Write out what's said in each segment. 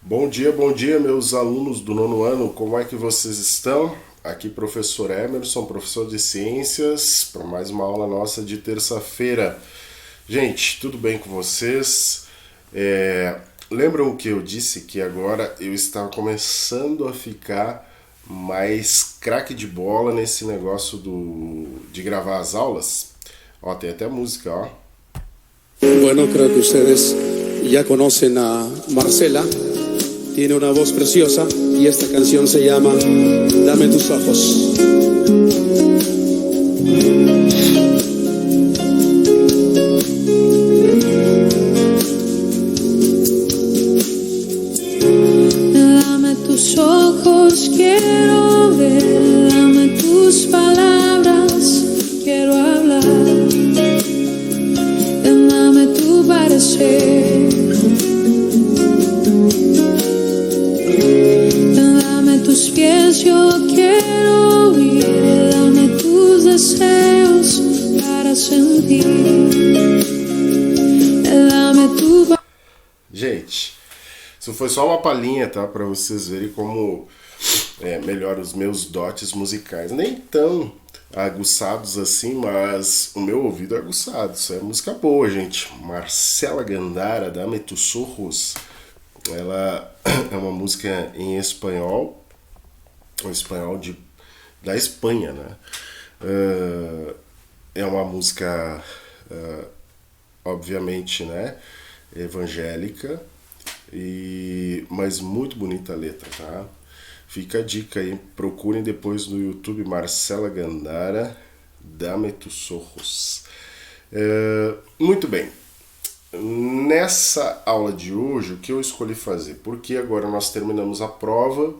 Bom dia, meus alunos do nono ano, como é que vocês estão? Aqui, professor Emerson, professor de ciências, para mais uma aula nossa de terça-feira. Gente, tudo bem com vocês? Lembram o que eu disse que agora eu estava começando a ficar mais craque de bola nesse negócio de gravar as aulas? Ó, tem até música, ó. Bueno, creo que ustedes ya conocen a Marcela. Tiene una voz preciosa y esta canción se llama Dame tus ojos. Dame tus ojos, quiero ver, dame tus palabras, quiero hablar, dame tu parecer, dame tus pies, yo quiero oír, dame tus deseos para sentir, dame tu Gente, isso foi só uma palhinha, tá? Para vocês verem como melhor os meus dotes musicais. Nem tão aguçados assim, mas o meu ouvido é aguçado. Isso é música boa, gente. Marcela Gandara, Dame tus ojos. Ela é uma música em espanhol, o espanhol da Espanha, né? É uma música, obviamente, né? Evangélica, mas muito bonita a letra, tá? Fica a dica aí, procurem depois no YouTube Marcela Gandara, Dame tus ojos. Muito bem, nessa aula de hoje, o que eu escolhi fazer? Porque agora nós terminamos a prova,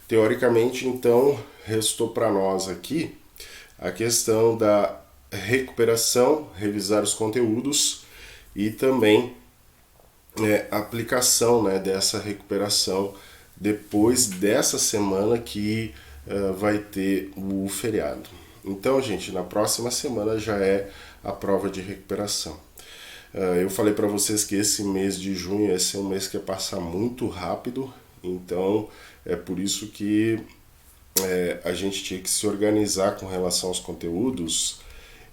teoricamente, então, restou para nós aqui a questão da recuperação, revisar os conteúdos e também a aplicação, né, dessa recuperação depois dessa semana que vai ter o feriado. Então, gente, na próxima semana já é a prova de recuperação. Eu falei para vocês que esse mês de junho esse é um mês que vai passar muito rápido, então é por isso que a gente tinha que se organizar com relação aos conteúdos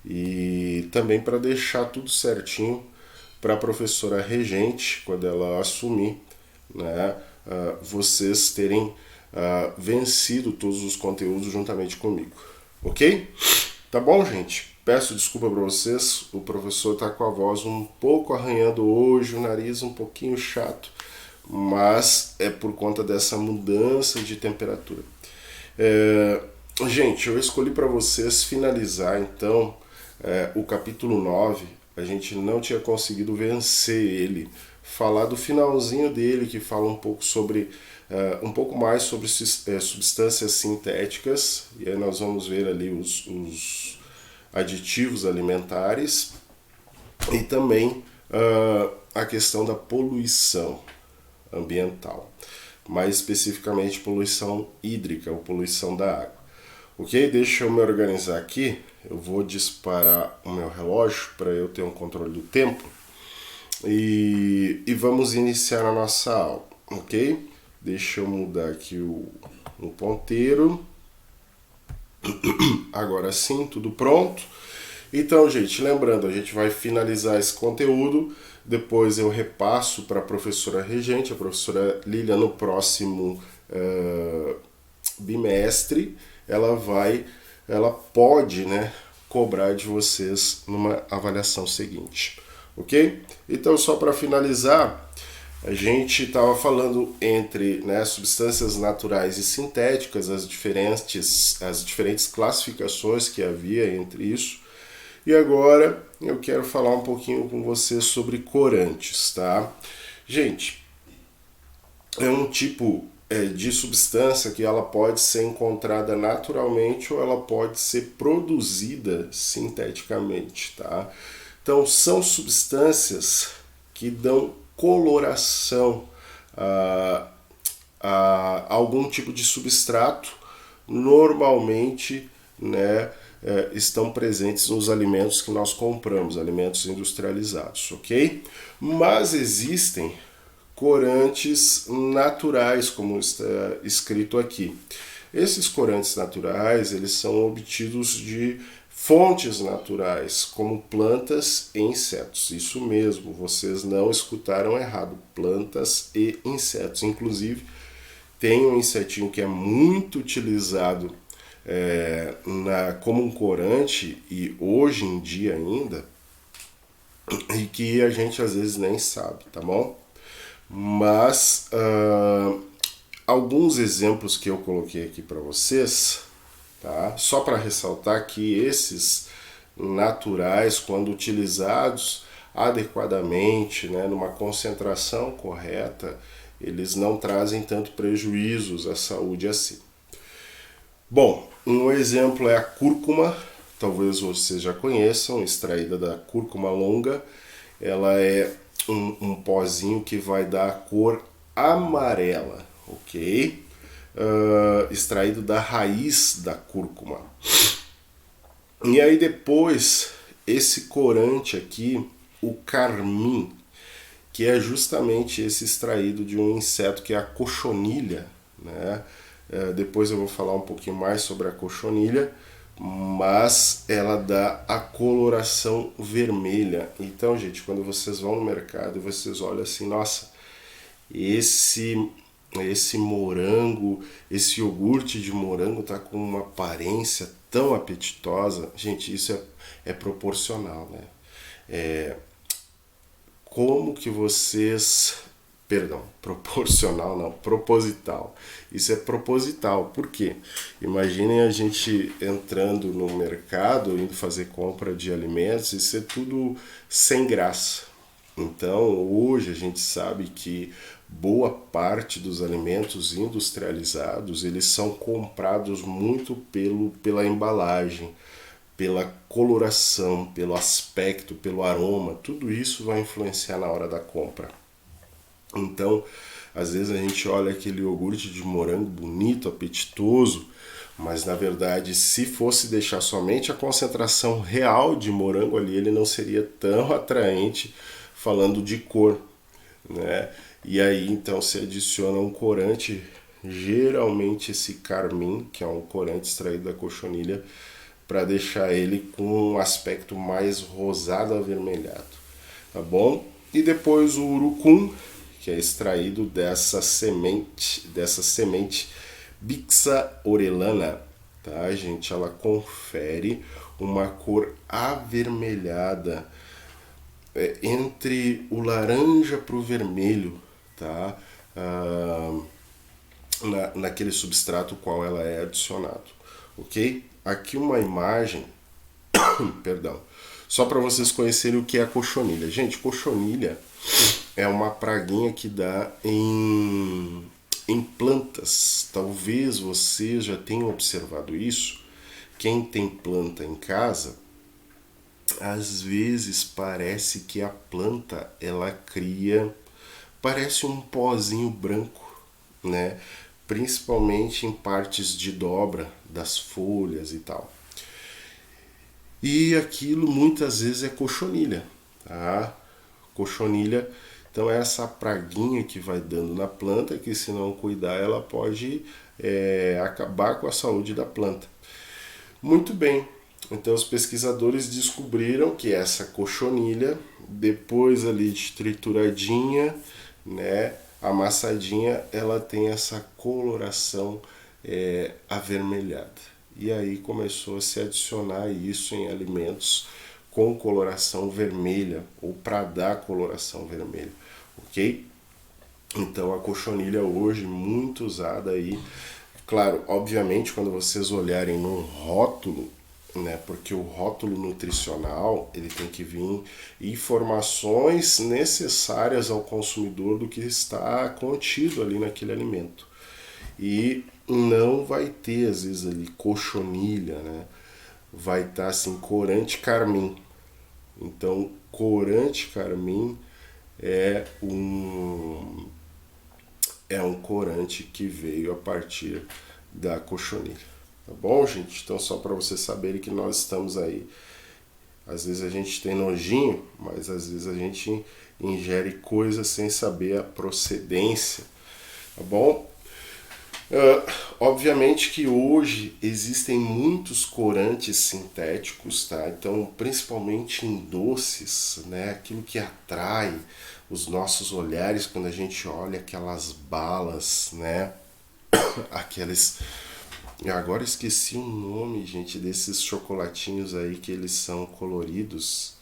e também para deixar tudo certinho para a professora regente, quando ela assumir, né, vocês terem vencido todos os conteúdos juntamente comigo, ok? Tá bom, gente? Peço desculpa para vocês, o professor está com a voz um pouco arranhando hoje, o nariz um pouquinho chato, mas é por conta dessa mudança de temperatura. Gente, eu escolhi para vocês finalizar, então, o capítulo 9, a gente não tinha conseguido vencer ele, falar do finalzinho dele, que fala um pouco sobre um pouco mais sobre substâncias sintéticas, e aí nós vamos ver ali os aditivos alimentares e também a questão da poluição ambiental, mais especificamente poluição hídrica ou poluição da água. Ok? Deixa eu me organizar aqui. Eu vou disparar o meu relógio para eu ter um controle do tempo e vamos iniciar a nossa aula, ok? Deixa eu mudar aqui o ponteiro. Agora sim, tudo pronto. Então, gente, lembrando, a gente vai finalizar esse conteúdo, depois eu repasso para a professora regente, a professora Lília, no próximo bimestre, ela pode, né, cobrar de vocês numa avaliação seguinte, ok? Então, só para finalizar, a gente estava falando entre, né, substâncias naturais e sintéticas, as diferentes classificações que havia entre isso, e agora eu quero falar um pouquinho com vocês sobre corantes, tá? Gente, é um tipo de substância que ela pode ser encontrada naturalmente ou ela pode ser produzida sinteticamente, tá? Então, são substâncias que dão coloração a algum tipo de substrato, normalmente, né, estão presentes nos alimentos que nós compramos, alimentos industrializados, ok? Mas existem corantes naturais, como está escrito aqui. Esses corantes naturais, eles são obtidos de fontes naturais, como plantas e insetos. Isso mesmo, vocês não escutaram errado, plantas e insetos. Inclusive, tem um insetinho que é muito utilizado como um corante, e hoje em dia ainda, e que a gente às vezes nem sabe, tá bom? Mas alguns exemplos que eu coloquei aqui para vocês, tá? Só para ressaltar que esses naturais, quando utilizados adequadamente, né, numa concentração correta, eles não trazem tanto prejuízos à saúde assim. Bom, um exemplo é a cúrcuma, talvez vocês já conheçam, extraída da cúrcuma longa. Ela é um pozinho que vai dar a cor amarela, ok? Extraído da raiz da cúrcuma. E aí depois, esse corante aqui, o carmim, que é justamente esse extraído de um inseto que é a cochonilha, né? Depois eu vou falar um pouquinho mais sobre a cochonilha, mas ela dá a coloração vermelha. Então, gente, quando vocês vão no mercado e vocês olham assim, nossa, esse morango, esse iogurte de morango tá com uma aparência tão apetitosa, gente, isso é proporcional, né? Como que vocês... Perdão, proporcional não, proposital. Isso é proposital, por quê? Imaginem a gente entrando no mercado, indo fazer compra de alimentos, isso é tudo sem graça. Então, hoje a gente sabe que boa parte dos alimentos industrializados, eles são comprados muito pela embalagem, pela coloração, pelo aspecto, pelo aroma, tudo isso vai influenciar na hora da compra. Então, às vezes a gente olha aquele iogurte de morango bonito, apetitoso, mas na verdade, se fosse deixar somente a concentração real de morango ali, ele não seria tão atraente falando de cor, né? E aí então se adiciona um corante, geralmente esse carmim, que é um corante extraído da cochonilha, para deixar ele com um aspecto mais rosado avermelhado, tá bom? E depois o urucum, que é extraído dessa semente Bixa orellana, tá, gente? Ela confere uma cor avermelhada entre o laranja para o vermelho, tá? Naquele substrato qual ela é adicionado, ok? Aqui uma imagem, perdão, só para vocês conhecerem o que é a cochonilha. Gente, cochonilha é uma praguinha que dá em plantas. Talvez vocês já tenham observado isso. Quem tem planta em casa, às vezes parece que a planta ela cria, parece um pozinho branco, né? Principalmente em partes de dobra das folhas e tal. E aquilo muitas vezes é cochonilha, tá? Cochonilha, então é essa praguinha que vai dando na planta, que se não cuidar ela pode acabar com a saúde da planta. Muito bem, então os pesquisadores descobriram que essa cochonilha, depois ali de trituradinha, né, amassadinha, ela tem essa coloração avermelhada. E aí começou a se adicionar isso em alimentos com coloração vermelha, ou para dar coloração vermelha, ok? Então a cochonilha hoje muito usada aí, claro, obviamente quando vocês olharem no rótulo, né, porque o rótulo nutricional ele tem que vir informações necessárias ao consumidor do que está contido ali naquele alimento. E não vai ter às vezes ali cochonilha, né? Vai estar assim, corante carmim. Então, corante carmim é um corante que veio a partir da cochonilha. Tá bom, gente? Então, só para vocês saberem que nós estamos aí Às vezes a gente tem nojinho, mas às vezes a gente ingere coisas sem saber a procedência, tá bom? Obviamente que hoje existem muitos corantes sintéticos, tá? Então, principalmente em doces, né? Aquilo que atrai os nossos olhares quando a gente olha aquelas balas, né? Aqueles... Agora esqueci o nome, gente, desses chocolatinhos aí que eles são coloridos.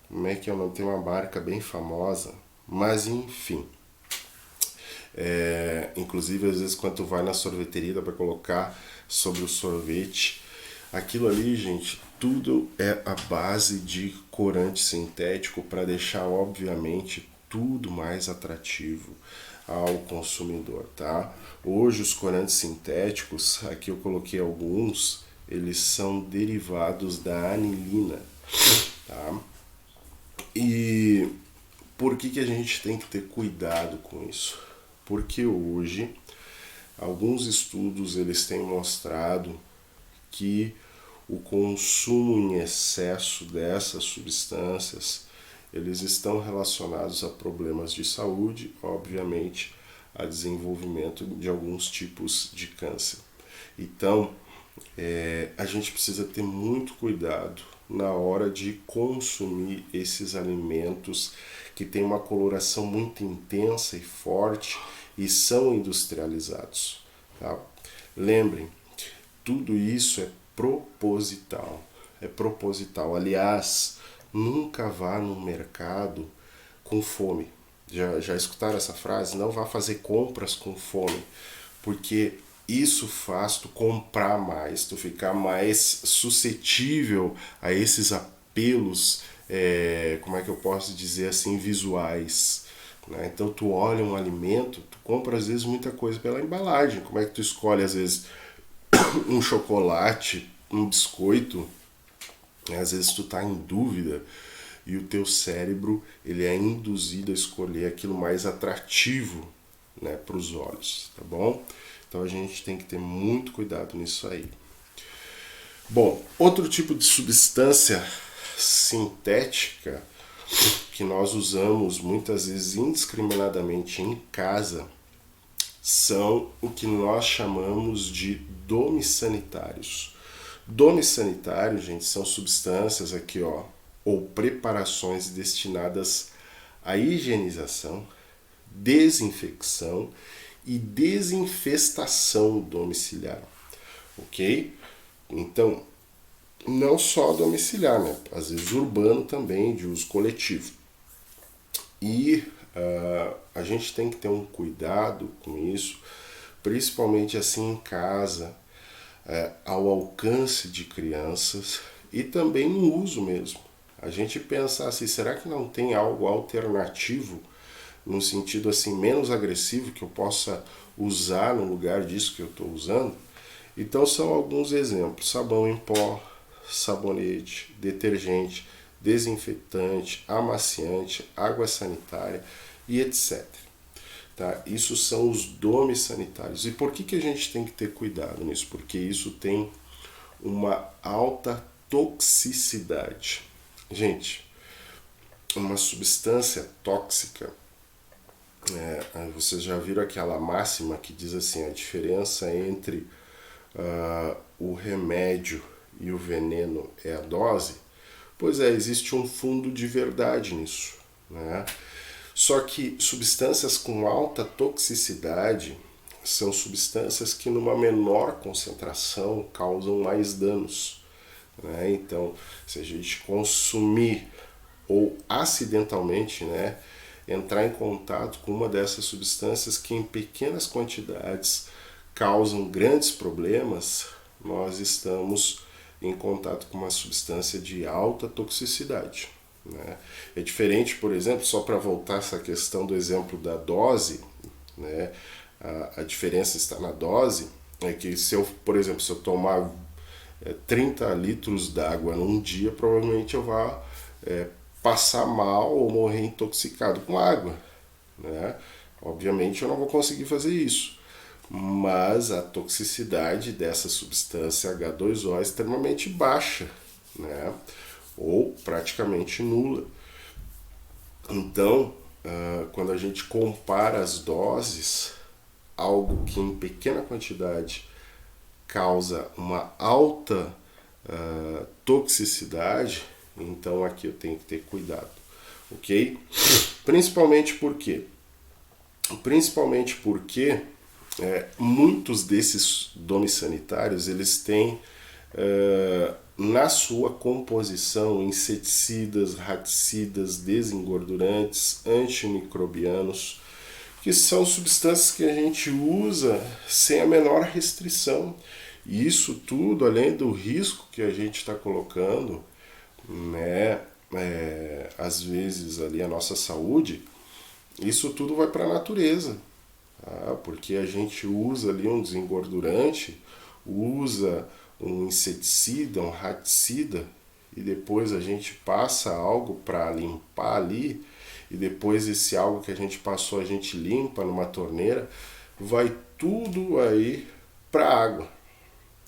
Como é que é o nome? Tem uma marca bem famosa, mas enfim... inclusive às vezes quando tu vai na sorveteria dá para colocar sobre o sorvete, aquilo ali, gente, tudo é a base de corante sintético para deixar obviamente tudo mais atrativo ao consumidor, tá? Hoje os corantes sintéticos, aqui eu coloquei alguns, eles são derivados da anilina, tá? E por que a gente tem que ter cuidado com isso? Porque hoje alguns estudos eles têm mostrado que o consumo em excesso dessas substâncias eles estão relacionados a problemas de saúde, obviamente a desenvolvimento de alguns tipos de câncer. Então a gente precisa ter muito cuidado na hora de consumir esses alimentos que têm uma coloração muito intensa e forte e são industrializados, tá? Lembrem, tudo isso é proposital, Aliás, nunca vá no mercado com fome. Já escutaram essa frase? Não vá fazer compras com fome, porque isso faz tu comprar mais, tu ficar mais suscetível a esses apelos, como é que eu posso dizer assim, visuais, né? Então tu olha um alimento, tu compra às vezes muita coisa pela embalagem. Como é que tu escolhe às vezes um chocolate, um biscoito, né? Às vezes tu tá em dúvida e o teu cérebro ele é induzido a escolher aquilo mais atrativo, né, para os olhos, tá bom? Então a gente tem que ter muito cuidado nisso aí. Bom, outro tipo de substância sintética que nós usamos muitas vezes indiscriminadamente em casa são o que nós chamamos de domissanitários. Domissanitários, gente, são substâncias aqui, ó, ou preparações destinadas à higienização, desinfecção e desinfestação domiciliar, ok? Então, não só domiciliar, né? Às vezes urbano também, de uso coletivo. E a gente tem que ter um cuidado com isso, principalmente assim em casa, ao alcance de crianças e também no uso mesmo. A gente pensa assim, será que não tem algo alternativo, no sentido assim menos agressivo, que eu possa usar no lugar disso que eu estou usando? Então são alguns exemplos: sabão em pó, sabonete, detergente, desinfetante, amaciante, água sanitária e etc. Tá? Isso são os domissanitários. E por que a gente tem que ter cuidado nisso? Porque isso tem uma alta toxicidade. Gente, uma substância tóxica, vocês já viram aquela máxima que diz assim, a diferença entre o remédio e o veneno é a dose? Pois existe um fundo de verdade nisso, né? Só que substâncias com alta toxicidade são substâncias que numa menor concentração causam mais danos, né? Então, se a gente consumir ou acidentalmente, né, entrar em contato com uma dessas substâncias que em pequenas quantidades causam grandes problemas, nós estamos em contato com uma substância de alta toxicidade, né? É diferente, por exemplo, só para voltar essa questão do exemplo da dose, né? A diferença está na dose, é que se eu, por exemplo, se eu tomar 30 litros d'água num dia, provavelmente eu vá passar mal ou morrer intoxicado com água, né? Obviamente eu não vou conseguir fazer isso, mas a toxicidade dessa substância H2O é extremamente baixa, né? Ou praticamente nula. Então, quando a gente compara as doses, algo que em pequena quantidade causa uma alta toxicidade, então aqui eu tenho que ter cuidado, ok? Principalmente porque muitos desses domes sanitários, eles têm na sua composição inseticidas, raticidas, desengordurantes, antimicrobianos, que são substâncias que a gente usa sem a menor restrição. E isso tudo, além do risco que a gente está colocando, né, às vezes ali a nossa saúde, isso tudo vai para a natureza, tá? Porque a gente usa ali um desengordurante, usa um inseticida, um raticida, e depois a gente passa algo para limpar ali, e depois esse algo que a gente passou a gente limpa numa torneira, vai tudo aí para a água.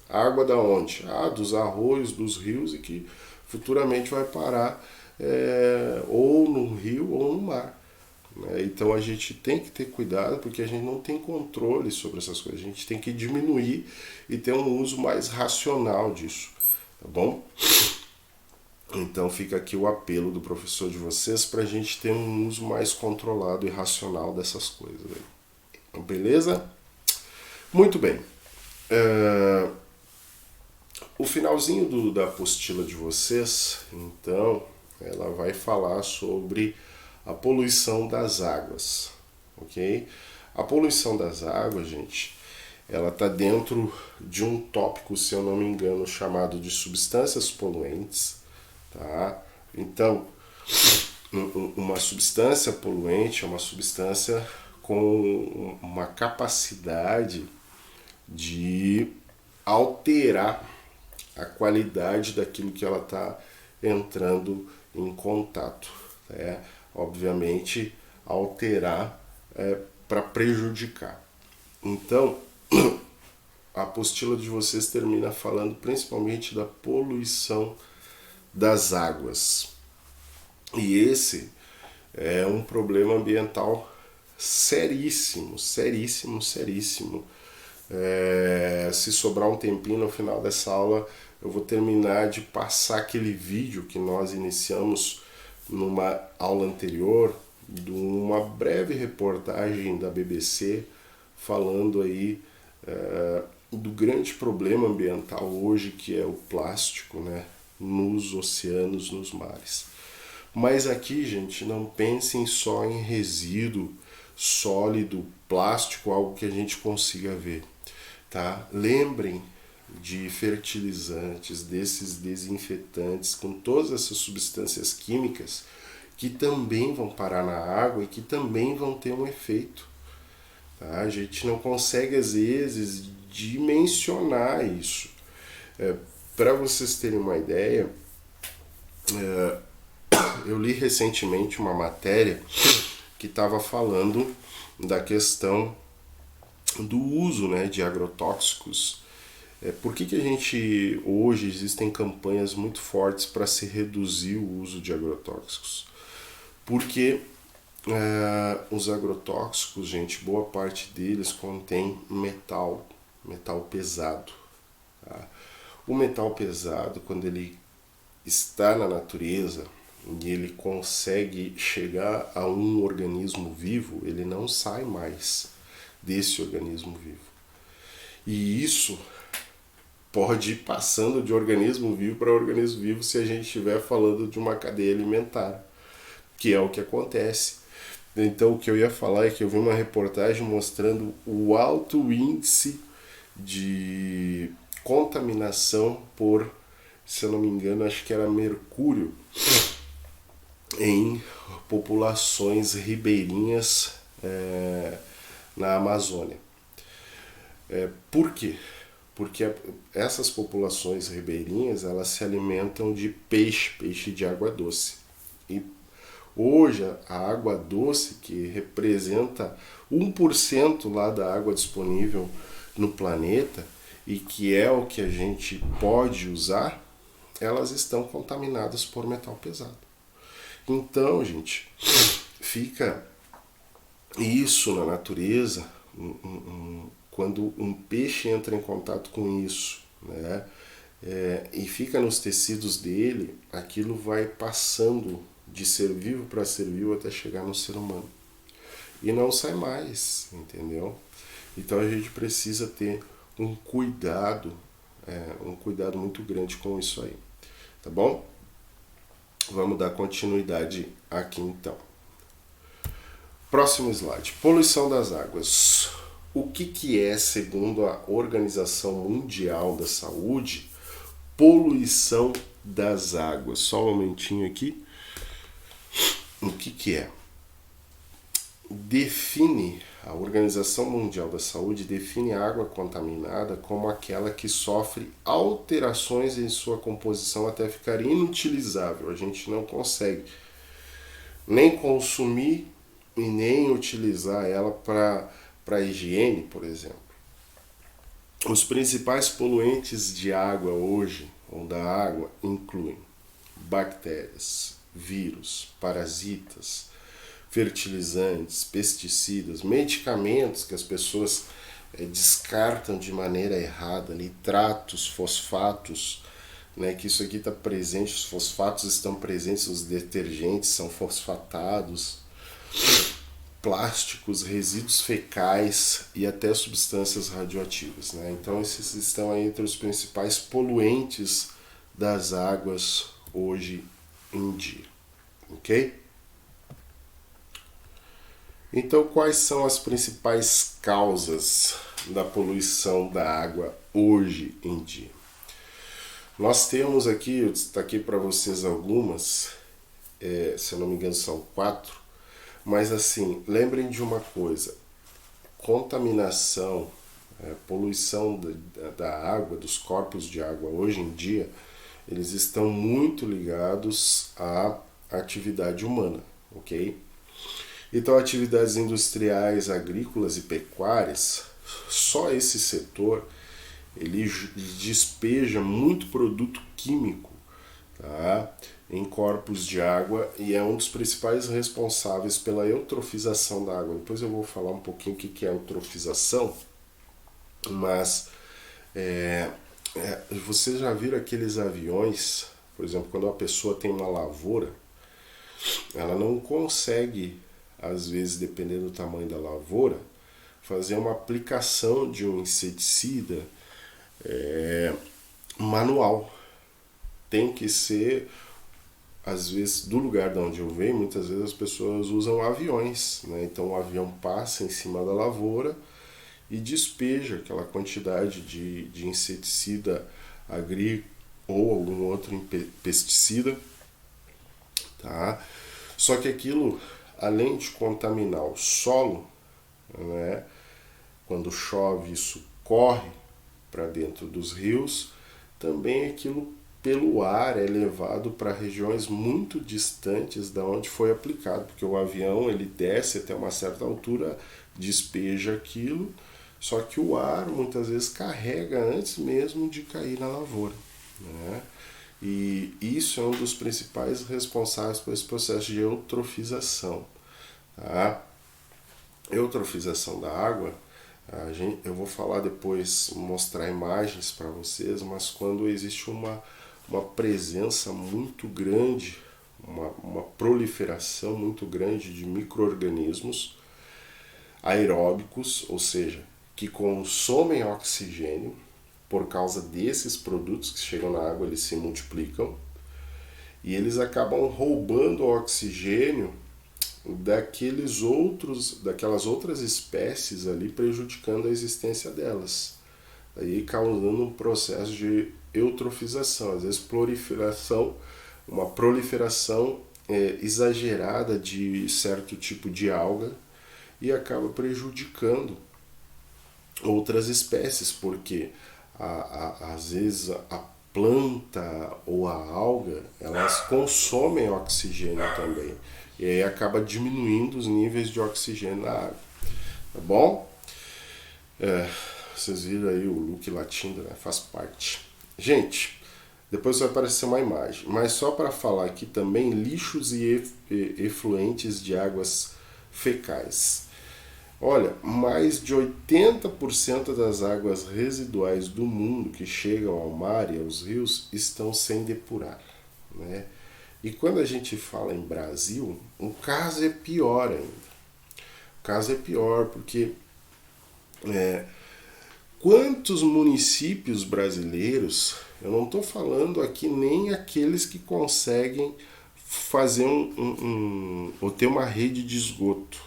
Água da onde? Dos arroios, dos rios, e que futuramente vai parar ou no rio ou no mar. Então a gente tem que ter cuidado, porque a gente não tem controle sobre essas coisas. A gente tem que diminuir e ter um uso mais racional disso, tá bom? Então fica aqui o apelo do professor de vocês para a gente ter um uso mais controlado e racional dessas coisas aí. Beleza? Muito bem. O finalzinho da apostila de vocês, então, ela vai falar sobre a poluição das águas, ok? A poluição das águas, gente, ela está dentro de um tópico, se eu não me engano, chamado de substâncias poluentes, tá? Então, uma substância poluente é uma substância com uma capacidade de alterar a qualidade daquilo que ela está entrando em contato, né? Obviamente, alterar para prejudicar. Então, a apostila de vocês termina falando principalmente da poluição das águas. E esse é um problema ambiental seríssimo, seríssimo, seríssimo. Se sobrar um tempinho no final dessa aula, eu vou terminar de passar aquele vídeo que nós iniciamos numa aula anterior, de uma breve reportagem da BBC falando aí do grande problema ambiental hoje, que é o plástico, né, nos oceanos, nos mares. Mas aqui, gente, não pensem só em resíduo sólido, plástico, algo que a gente consiga ver, tá? Lembrem de fertilizantes, desses desinfetantes, com todas essas substâncias químicas que também vão parar na água e que também vão ter um efeito, tá? A gente não consegue, às vezes, dimensionar isso. Para vocês terem uma ideia, eu li recentemente uma matéria que estava falando da questão do uso, né, de agrotóxicos. Por que a gente, hoje, existem campanhas muito fortes para se reduzir o uso de agrotóxicos? Porque os agrotóxicos, gente, boa parte deles contém metal pesado. Tá? O metal pesado, quando ele está na natureza e ele consegue chegar a um organismo vivo, ele não sai mais desse organismo vivo. E isso pode ir passando de organismo vivo para organismo vivo se a gente estiver falando de uma cadeia alimentar, que é o que acontece. Então, o que eu ia falar é que eu vi uma reportagem mostrando o alto índice de contaminação por, se eu não me engano, acho que era mercúrio, em populações ribeirinhas na Amazônia. Por quê? Porque essas populações ribeirinhas, elas se alimentam de peixe de água doce. E hoje a água doce, que representa 1% lá da água disponível no planeta, e que é o que a gente pode usar, elas estão contaminadas por metal pesado. Então, gente, fica isso na natureza, quando um peixe entra em contato com isso, né? E fica nos tecidos dele, aquilo vai passando de ser vivo para ser vivo até chegar no ser humano. E não sai mais, entendeu? Então a gente precisa ter um cuidado muito grande com isso aí, tá bom? Vamos dar continuidade aqui então. Próximo slide, poluição das águas. O que é, segundo a Organização Mundial da Saúde, poluição das águas? Só um momentinho aqui. O que é? A Organização Mundial da Saúde define a água contaminada como aquela que sofre alterações em sua composição até ficar inutilizável. A gente não consegue nem consumir e nem utilizar ela para higiene, por exemplo. Os principais poluentes de água hoje, ou da água, incluem bactérias, vírus, parasitas, fertilizantes, pesticidas, medicamentos que as pessoas descartam de maneira errada, nitratos, fosfatos, né, que isso aqui está presente, os fosfatos estão presentes nos detergentes, são fosfatados, plásticos, resíduos fecais e até substâncias radioativas, né? Então esses estão aí entre os principais poluentes das águas hoje em dia, ok? Então quais são as principais causas da poluição da água hoje em dia? Nós temos aqui, eu destaquei para vocês algumas, se eu não me engano são 4, mas assim, lembrem de uma coisa, contaminação, poluição da água, dos corpos de água hoje em dia, eles estão muito ligados à atividade humana, ok? Então, atividades industriais, agrícolas e pecuárias, só esse setor, ele despeja muito produto químico, tá, em corpos de água e é um dos principais responsáveis pela eutrofização da água. Depois eu vou falar um pouquinho o que é eutrofização, mas vocês já viram aqueles aviões, por exemplo, quando uma pessoa tem uma lavoura, ela não consegue, às vezes, dependendo do tamanho da lavoura, fazer uma aplicação de um inseticida manual. Tem que ser, às vezes, do lugar de onde eu venho, muitas vezes as pessoas usam aviões, né? Então o avião passa em cima da lavoura e despeja aquela quantidade de inseticida agrícola ou algum outro pesticida, tá? Só que aquilo, além de contaminar o solo, né, quando chove isso corre para dentro dos rios, também aquilo pelo ar é levado para regiões muito distantes da onde foi aplicado, porque o avião ele desce até uma certa altura, despeja aquilo, só que o ar muitas vezes carrega antes mesmo de cair na lavoura, né? E isso é um dos principais responsáveis por esse processo de eutrofização, tá? Eutrofização da água, eu vou falar depois, mostrar imagens para vocês, mas quando existe uma presença muito grande, uma proliferação muito grande de micro-organismos aeróbicos, ou seja, que consomem oxigênio, por causa desses produtos que chegam na água, eles se multiplicam e eles acabam roubando o oxigênio daquelas outras espécies ali, prejudicando a existência delas, aí causando um processo de eutrofização, às vezes uma proliferação exagerada de certo tipo de alga e acaba prejudicando outras espécies, porque às vezes a planta ou a alga, elas consomem oxigênio também, e aí acaba diminuindo os níveis de oxigênio na água, tá bom? Vocês viram aí o Luke latindo, né? Faz parte. Gente, Depois vai aparecer uma imagem. Mas só para falar aqui também, lixos e efluentes de águas fecais. Olha, mais de 80% das águas residuais do mundo que chegam ao mar e aos rios estão sem depurar, né? E quando a gente fala em Brasil, o caso é pior ainda. O caso é pior porque quantos municípios brasileiros, eu não estou falando aqui nem aqueles que conseguem fazer ou ter uma rede de esgoto,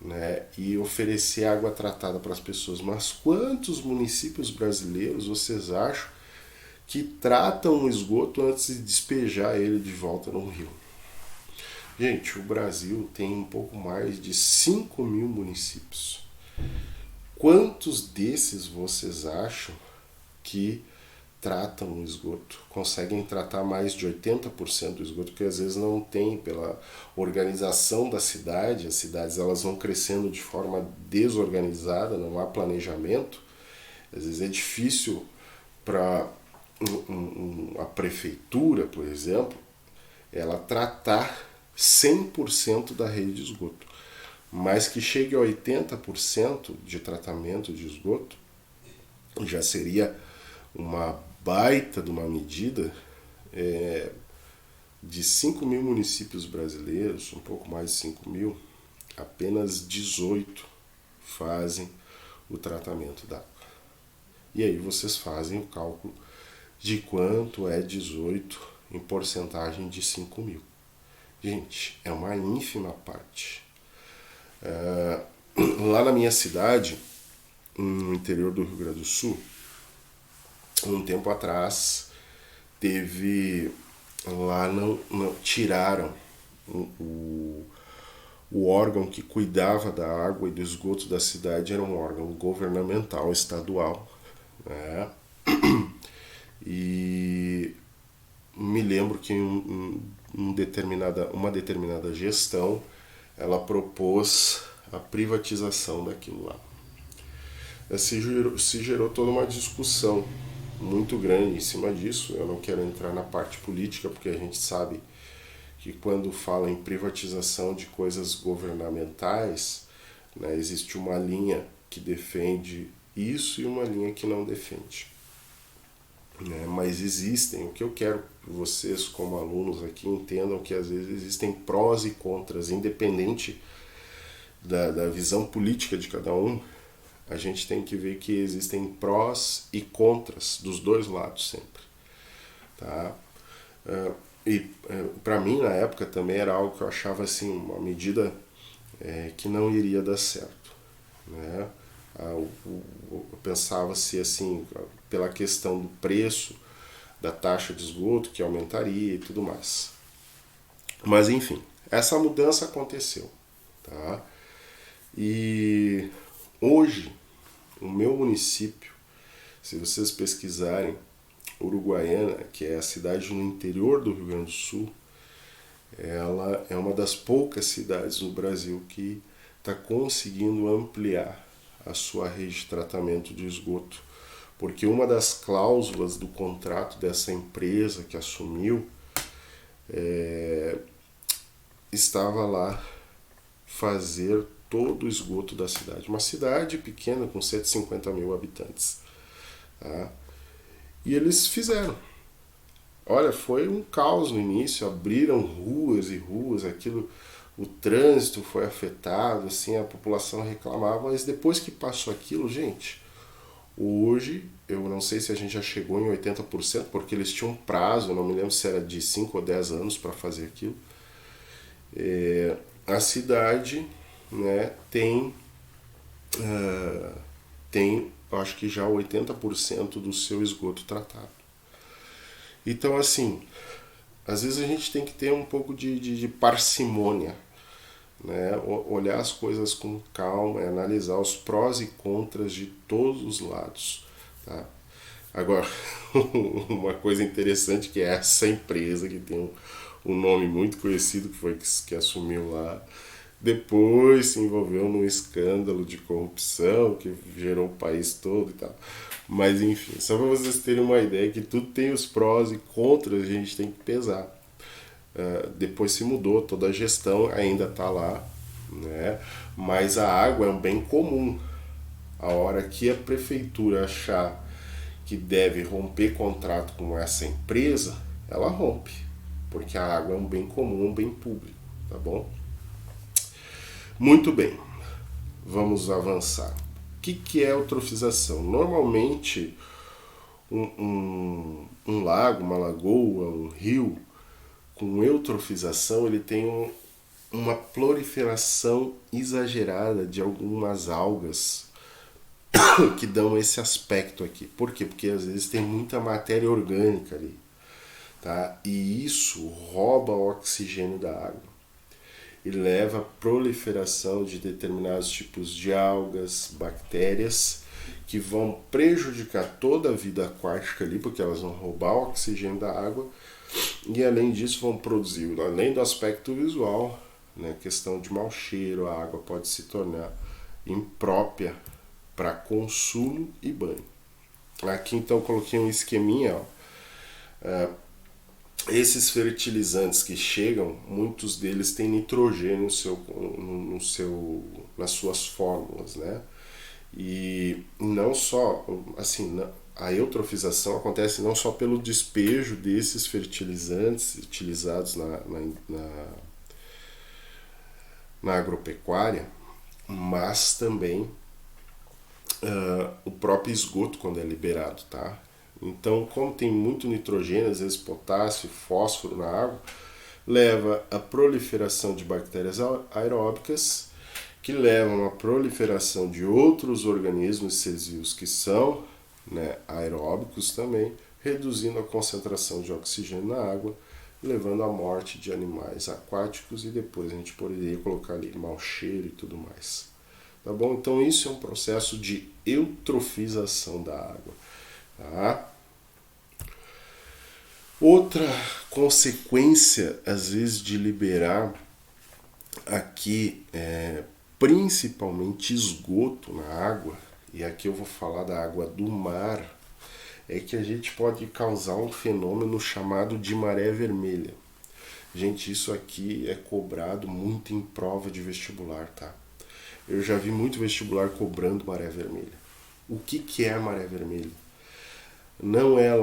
né, e oferecer água tratada para as pessoas, mas quantos municípios brasileiros vocês acham que tratam o esgoto antes de despejar ele de volta no rio? Gente, o Brasil tem um pouco mais de 5 mil municípios. Quantos desses vocês acham que tratam o esgoto? Conseguem tratar mais de 80% do esgoto, que às vezes não tem pela organização da cidade. As cidades elas vão crescendo de forma desorganizada, não há planejamento. Às vezes é difícil para a prefeitura, por exemplo, ela tratar 100% da rede de esgoto. Mas que chegue a 80% de tratamento de esgoto já seria uma baita de uma medida. De 5 mil municípios brasileiros, um pouco mais de 5 mil, apenas 18 fazem o tratamento da água. E aí vocês fazem o cálculo de quanto é 18 em porcentagem de 5 mil. Gente, é uma ínfima parte. Lá na minha cidade, no interior do Rio Grande do Sul, um tempo atrás, lá não tiraram o órgão que cuidava da água e do esgoto da cidade. Era um órgão governamental estadual, né? E me lembro que uma determinada gestão ela propôs a privatização daquilo lá. Se gerou toda uma discussão muito grande em cima disso. Eu não quero entrar na parte política, porque a gente sabe que quando fala em privatização de coisas governamentais, né, existe uma linha que defende isso e uma linha que não defende. Né? Mas existem, o que eu quero que vocês como alunos aqui entendam que às vezes existem prós e contras, independente da visão política de cada um. A gente tem que ver que existem prós e contras dos dois lados sempre, tá? Para mim na época também era algo que eu achava assim uma medida que não iria dar certo, né? Eu pensava-se assim, pela questão do preço da taxa de esgoto que aumentaria e tudo mais. Mas enfim, essa mudança aconteceu, tá? E hoje o meu município, se vocês pesquisarem, Uruguaiana, que é a cidade no interior do Rio Grande do Sul, ela é uma das poucas cidades no Brasil que está conseguindo ampliar a sua rede de tratamento de esgoto, porque uma das cláusulas do contrato dessa empresa que assumiu estava lá fazer todo o esgoto da cidade. Uma cidade pequena com 150 mil habitantes. Tá? E eles fizeram. Olha, foi um caos no início, abriram ruas e ruas, o trânsito foi afetado, assim, a população reclamava, mas depois que passou aquilo, gente, hoje, eu não sei se a gente já chegou em 80%, porque eles tinham um prazo, eu não me lembro se era de 5 ou 10 anos para fazer aquilo. A cidade, né, tem, acho que já 80% do seu esgoto tratado. Então, assim, às vezes a gente tem que ter um pouco de parcimônia, né? Olhar as coisas com calma, analisar os prós e contras de todos os lados, tá? Agora, uma coisa interessante que é essa empresa que tem um nome muito conhecido, que foi que assumiu lá, depois se envolveu num escândalo de corrupção que gerou o país todo e tal. Mas enfim, só para vocês terem uma ideia que tudo tem os prós e contras, a gente tem que pesar. Depois se mudou, toda a gestão ainda está lá, né? Mas a água é um bem comum. A hora que a prefeitura achar que deve romper contrato com essa empresa, ela rompe, porque a água é um bem comum, um bem público, tá bom? Muito bem, vamos avançar. O que é eutrofização? Normalmente, um lago, uma lagoa, um rio, com eutrofização, ele tem uma proliferação exagerada de algumas algas que dão esse aspecto aqui. Por quê? Porque às vezes tem muita matéria orgânica ali, tá? E isso rouba o oxigênio da água e leva à proliferação de determinados tipos de algas, bactérias, que vão prejudicar toda a vida aquática ali, porque elas vão roubar o oxigênio da água, e além disso vão produzir, além do aspecto visual, né, questão de mau cheiro, a água pode se tornar imprópria para consumo e banho. Aqui então coloquei um esqueminha, ó. Esses fertilizantes que chegam, muitos deles têm nitrogênio nas suas fórmulas, né? E não só, assim, a eutrofização acontece não só pelo despejo desses fertilizantes utilizados na agropecuária, mas também o próprio esgoto quando é liberado, tá? Então, como tem muito nitrogênio, às vezes potássio, fósforo na água, leva à proliferação de bactérias aeróbicas, que levam à proliferação de outros organismos seres vivos que são, né, aeróbicos também, reduzindo a concentração de oxigênio na água, levando à morte de animais aquáticos, e depois a gente poderia colocar ali mau cheiro e tudo mais. Tá bom? Então isso é um processo de eutrofização da água. Tá? Outra consequência, às vezes, de liberar aqui, principalmente esgoto na água, e aqui eu vou falar da água do mar, é que a gente pode causar um fenômeno chamado de maré vermelha. Gente, isso aqui é cobrado muito em prova de vestibular, tá? Eu já vi muito vestibular cobrando maré vermelha. O que é a maré vermelha? Não é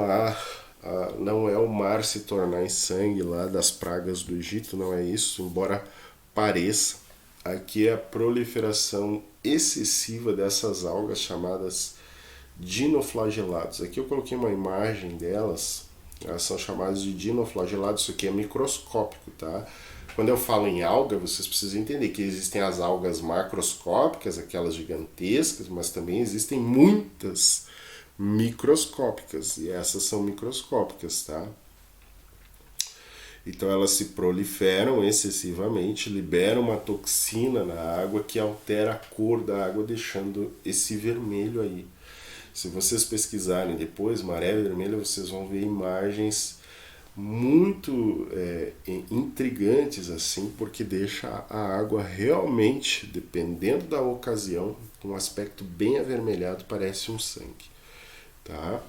o mar se tornar em sangue lá das pragas do Egito, não é isso, embora pareça. Aqui é a proliferação excessiva dessas algas chamadas dinoflagelados. Aqui eu coloquei uma imagem delas, elas são chamadas de dinoflagelados, isso aqui é microscópico, tá? Quando eu falo em alga, vocês precisam entender que existem as algas macroscópicas, aquelas gigantescas, mas também existem muitas microscópicas, e essas são microscópicas, tá? Então elas se proliferam excessivamente, liberam uma toxina na água que altera a cor da água, deixando esse vermelho aí. Se vocês pesquisarem depois, maré vermelha, vocês vão ver imagens muito intrigantes assim, porque deixa a água realmente, dependendo da ocasião, com um aspecto bem avermelhado, parece um sangue, tá?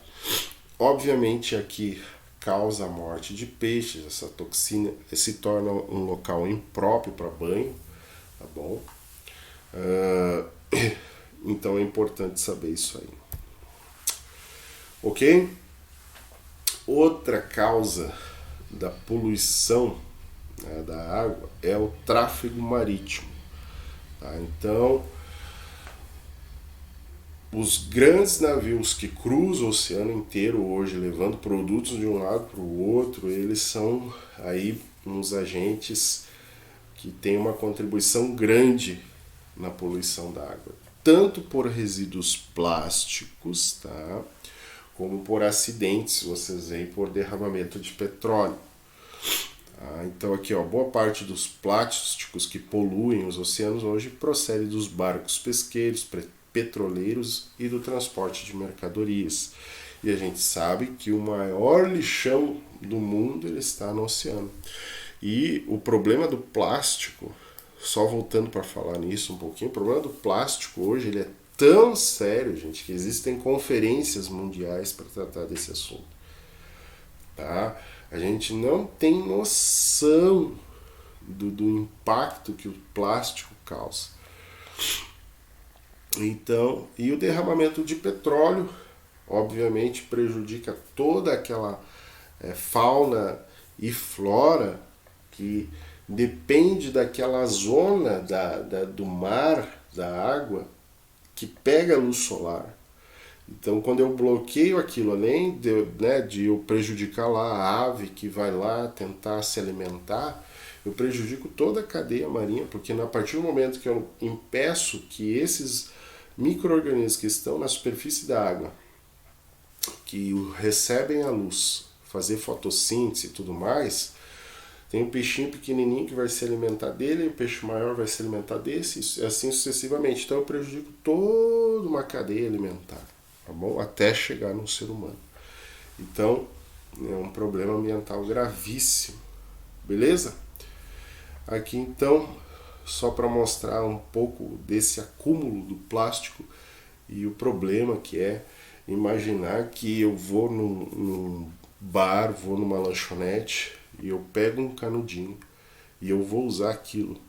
Obviamente aqui causa a morte de peixes, essa toxina se torna um local impróprio para banho, tá bom? Então é importante saber isso aí. Ok? Outra causa da poluição, né, da água é o tráfego marítimo. Tá? Então, os grandes navios que cruzam o oceano inteiro hoje, levando produtos de um lado para o outro, eles são aí uns agentes que têm uma contribuição grande na poluição da água, tanto por resíduos plásticos, tá? Como por acidentes, vocês veem, por derramamento de petróleo. Tá? Então aqui, ó, boa parte dos plásticos que poluem os oceanos hoje procede dos barcos pesqueiros, petroleiros e do transporte de mercadorias. E a gente sabe que o maior lixão do mundo ele está no oceano. E o problema do plástico só voltando para falar nisso um pouquinho, o problema do plástico hoje ele é tão sério, gente, que existem conferências mundiais para tratar desse assunto. Tá? A gente não tem noção do impacto que o plástico causa. Então, e o derramamento de petróleo, obviamente, prejudica toda aquela fauna e flora que depende daquela zona do mar, da água, que pega a luz solar. Então, quando eu bloqueio aquilo, além de eu prejudicar lá a ave que vai lá tentar se alimentar, eu prejudico toda a cadeia marinha, porque a partir do momento que eu impeço que esses micro-organismos que estão na superfície da água, que recebem a luz, fazer fotossíntese e tudo mais, tem um peixinho pequenininho que vai se alimentar dele, e o peixe maior vai se alimentar desse, e assim sucessivamente. Então eu prejudico toda uma cadeia alimentar, tá bom? Até chegar no ser humano. Então é um problema ambiental gravíssimo, beleza? Aqui então, só para mostrar um pouco desse acúmulo do plástico e o problema que é imaginar que eu vou num bar, vou numa lanchonete e eu pego um canudinho e eu vou usar aquilo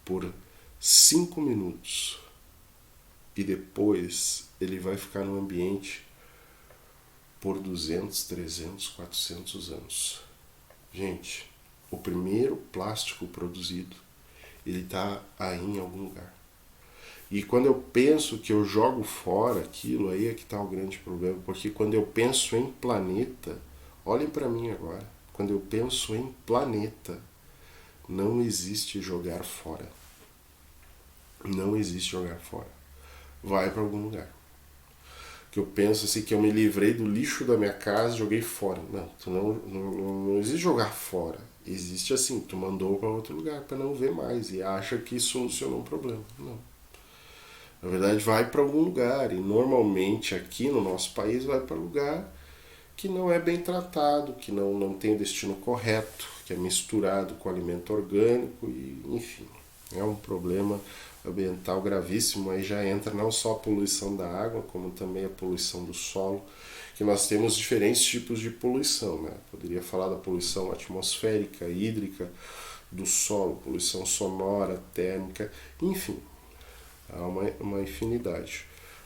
por 5 minutos e depois ele vai ficar no ambiente por 200, 300, 400 anos. Gente, o primeiro plástico produzido, ele está aí em algum lugar. E quando eu penso que eu jogo fora aquilo, aí é que está o grande problema. Porque quando eu penso em planeta, olhem para mim agora, quando eu penso em planeta, não existe jogar fora. Não existe jogar fora. Vai para algum lugar. Que eu penso assim, que eu me livrei do lixo da minha casa e joguei fora. Não existe jogar fora. Existe assim, tu mandou para outro lugar para não ver mais e acha que solucionou um problema. Não. Na verdade, vai para algum lugar e normalmente aqui no nosso país vai para lugar que não é bem tratado, que não tem o destino correto, que é misturado com alimento orgânico e enfim, é um problema ambiental gravíssimo. Aí já entra não só a poluição da água, como também a poluição do solo, que nós temos diferentes tipos de poluição, né? Poderia falar da poluição atmosférica, hídrica, do solo, poluição sonora, térmica, enfim, há uma infinidade.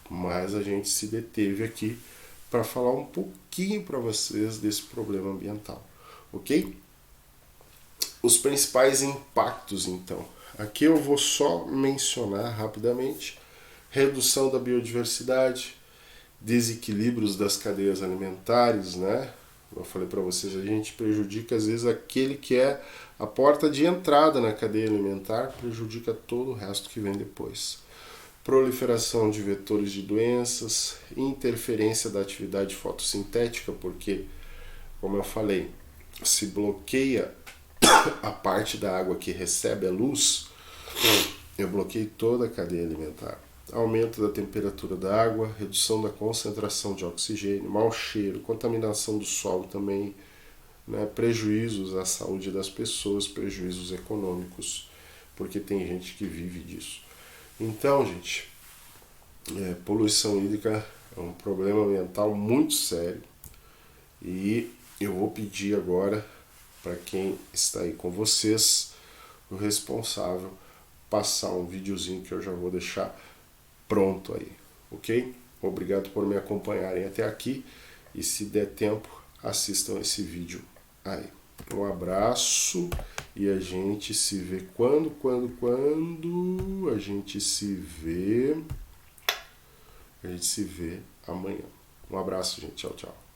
Mas a gente se deteve aqui para falar um pouquinho para vocês desse problema ambiental, ok? Os principais impactos, então. Aqui eu vou só mencionar rapidamente: redução da biodiversidade, desequilíbrios das cadeias alimentares, né? Como eu falei para vocês, a gente prejudica às vezes aquele que é a porta de entrada na cadeia alimentar, prejudica todo o resto que vem depois. Proliferação de vetores de doenças, interferência da atividade fotossintética, porque, como eu falei, se bloqueia a parte da água que recebe a luz, eu bloqueei toda a cadeia alimentar. Aumento da temperatura da água, redução da concentração de oxigênio, mau cheiro, contaminação do solo também, né, prejuízos à saúde das pessoas, prejuízos econômicos, porque tem gente que vive disso. Então, gente, poluição hídrica é um problema ambiental muito sério e eu vou pedir agora para quem está aí com vocês, o responsável, passar um videozinho que eu já vou deixar pronto aí, ok? Obrigado por me acompanharem até aqui e se der tempo, assistam esse vídeo aí. Um abraço e a gente se vê quando a gente se vê amanhã. Um abraço, gente. Tchau, tchau.